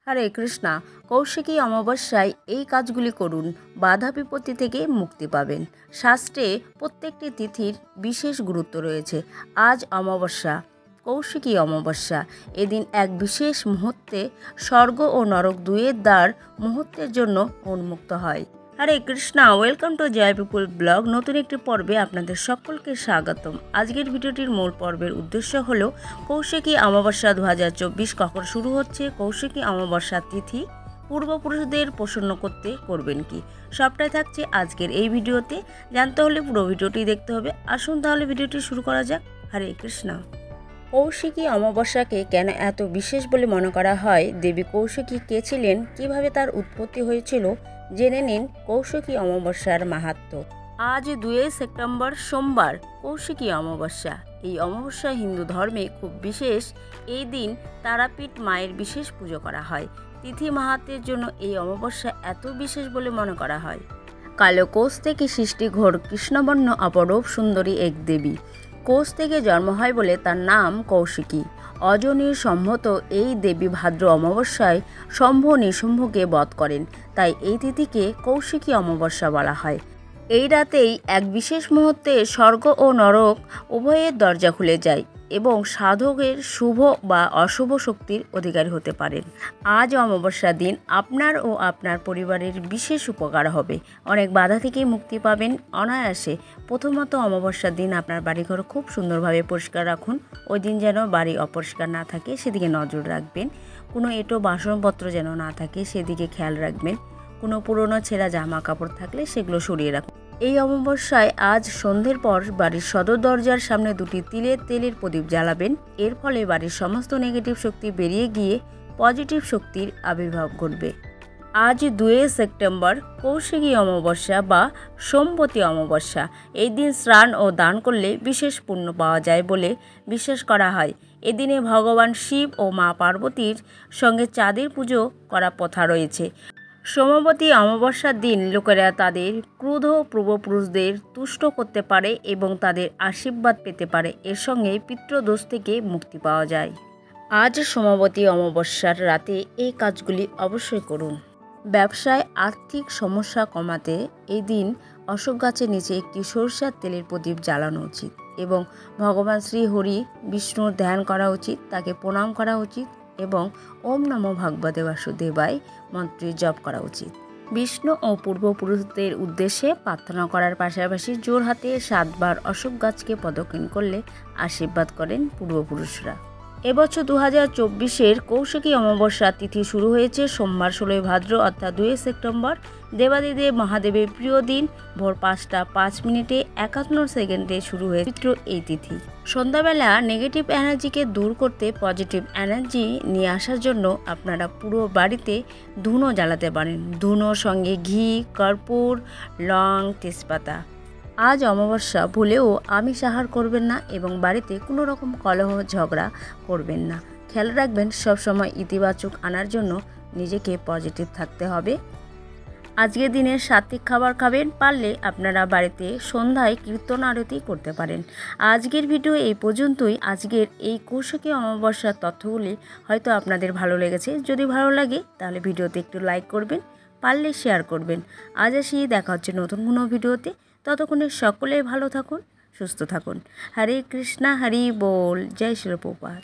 হরে কৃষ্ণা। কৌশিকী অমাবস্যায় এই কাজগুলি করুন, বাধা বিপত্তি থেকে মুক্তি পাবেন। শাস্ত্রে প্রত্যেকটি তিথির বিশেষ গুরুত্ব রয়েছে। আজ অমাবস্যা, কৌশিকী অমাবস্যা। এদিন এক বিশেষ মুহূর্তে স্বর্গ ও নরক দুয়ের দ্বার মুহূর্তের জন্য উন্মুক্ত হয়। Hare Krishna, welcome to Joy Pipul blog. নতুন একটি পর্বে আপনাদের সকলকে স্বাগতম। আজকের ভিডিওটির মূল পর্বের উদ্দেশ্য হলো কৌশিকী অমাবস্যা 2024 কখন শুরু হচ্ছে, কৌশিকী অমাবস্যার তিথি পূর্বপুরুষদের প্রসন্ন করতে করবেন কি, সবটাই থাকছে আজকের এই ভিডিওতে। জানতে হলে পুরো ভিডিওটি দেখতে হবে। আসুন তাহলে ভিডিওটি শুরু করা যাক। হরে কৃষ্ণা। কৌশিকী অমাবস্যাকে কেন এত বিশেষ বলে মনে করা হয়, দেবী কৌশিকী কে ছিলেন, কিভাবে তার উৎপত্তি হয়েছিল, জেনে নিন কৌশিকী অমাবস্যার মাহাত্ম্য। আজ 2 সেপ্টেম্বর সোমবার, কৌশিকী অমাবস্যা। এই অমাবস্যা হিন্দু ধর্মে খুব বিশেষ। এই দিন তারাপীঠ মায়ের বিশেষ পুজো করা হয়। তিথি মাহাত্ম্যের জন্য এই অমাবস্যা এত বিশেষ বলে মনে করা হয়। কালো কোষ থেকে সৃষ্টি ঘোর কৃষ্ণবর্ণ অপরূপ সুন্দরী এক দেবী। কোষ থেকে জন্ম হয় বলে তার নাম কৌশিকী। অজনীর সম্ভত এই দেবী ভাদ্র অমাবস্যায় শম্ভ নিশুম্ভকে বধ করেন, তাই এই তিথিকে কৌশিকী অমাবস্যা বলা হয়। এই রাতেই এক বিশেষ মুহূর্তে স্বর্গ ও নরক উভয়ের দরজা খুলে যায় এবং সাধকের শুভ বা অশুভ শক্তির অধিকারী হতে পারেন। আজ অমাবস্যার দিন আপনার ও আপনার পরিবারের বিশেষ উপকার হবে। অনেক বাধা থেকে মুক্তি পাবেন অনায়াসে। প্রথমত, অমাবস্যার দিন আপনার বাড়িঘর খুব সুন্দরভাবে পরিষ্কার রাখুন। ওই দিন যেন বাড়ি অপরিষ্কার না থাকে সেদিকে নজর রাখবেন। কোনো এঁটো বাসনপত্র যেন না থাকে সেদিকে খেয়াল রাখবেন। কোনো পুরনো ছেঁড়া জামা কাপড় থাকলে সেগুলো সরিয়ে রাখুন। এই অমাবস্যায় আজ সন্ধ্যের পর বাড়ির সদর দরজার সামনে 2টি তিলের তেলের প্রদীপ জ্বালাবেন। এর ফলে বাড়ির সমস্ত নেগেটিভ শক্তি বেরিয়ে গিয়ে পজিটিভ শক্তির আবির্ভাব ঘটবে। আজ 2 সেপ্টেম্বর কৌশিকী অমাবস্যা বা সোমবতী অমাবস্যা। এই দিন স্নান ও দান করলে বিশেষ পুণ্য পাওয়া যায় বলে বিশ্বাস করা হয়। এদিনে ভগবান শিব ও মা পার্বতীর সঙ্গে চাঁদের পুজো করা প্রথা রয়েছে। সোমবতী অমাবস্যার দিন লোকেরা তাদের ক্রুদ্ধ পূর্বপুরুষদের তুষ্ট করতে পারে এবং তাদের আশীর্বাদ পেতে পারে। এর সঙ্গে পিতৃদোষ থেকে মুক্তি পাওয়া যায়। আজ সোমবতী অমাবস্যার রাতে এই কাজগুলি অবশ্যই করুন। ব্যবসায় আর্থিক সমস্যা কমাতে এই দিন অশোক গাছের নিচে একটি সরিষার তেলের প্রদীপ জ্বালানো উচিত এবং ভগবান শ্রী হরি বিষ্ণুর ধ্যান করা উচিত, তাকে প্রণাম করা উচিত এবং ওম নমো ভগবতে বাসুদেবায় মন্ত্রী জপ করা উচিত। বিষ্ণু ও পূর্বপুরুষদের উদ্দেশ্যে প্রার্থনা করার পাশাপাশি জোর হাতে 7 বার অশোক গাছকে প্রদক্ষিণ করলে আশীর্বাদ করেন পূর্বপুরুষরা। এবছর 2024-এর কৌশিকী অমাবস্যা তিথি শুরু হয়েছে সোমবার 16 ভাদ্র অর্থাৎ 2 সেপ্টেম্বর। দেবাদিদেব মহাদেবের প্রিয় দিন ভোর 5টা 5 মিনিটে 51 সেকেন্ডে শুরু হয়ে পবিত্র এই তিথি। সন্ধ্যাবেলা নেগেটিভ এনার্জিকে দূর করতে পজিটিভ এনার্জি নিয়ে আসার জন্য আপনারা পুরো বাড়িতে ধুনো জ্বালাতে পারেন। ধুনোর সঙ্গে ঘি, কর্পূর, লং, তেজপাতা। আজ অমাবস্যা, ভুলেও আমিষ আহার করবেন না এবং বাড়িতে কোনো রকম কলহ ঝগড়া করবেন না। খেয়াল রাখবেন সবসময় ইতিবাচক আনার জন্য নিজেকে পজিটিভ থাকতে হবে। আজকের দিনের সাত্বিক খাবার খাবেন। পারলে আপনারা বাড়িতে সন্ধ্যায় কীর্তন আরতি করতে পারেন। আজকের ভিডিও এই পর্যন্তই। আজকের এই কৌশিকী অমাবস্যার তথ্যগুলি হয়তো আপনাদের ভালো লেগেছে। যদি ভালো লাগে তাহলে ভিডিওতে একটু লাইক করবেন, পারলে শেয়ার করবেন। আজ আসি, দেখা হচ্ছে নতুন কোনো ভিডিওতে। ততক্ষণে সকলে ভালো থাকুন, সুস্থ থাকুন। হরে কৃষ্ণা, হরি বল, জয় শিল প্রভুপাদ।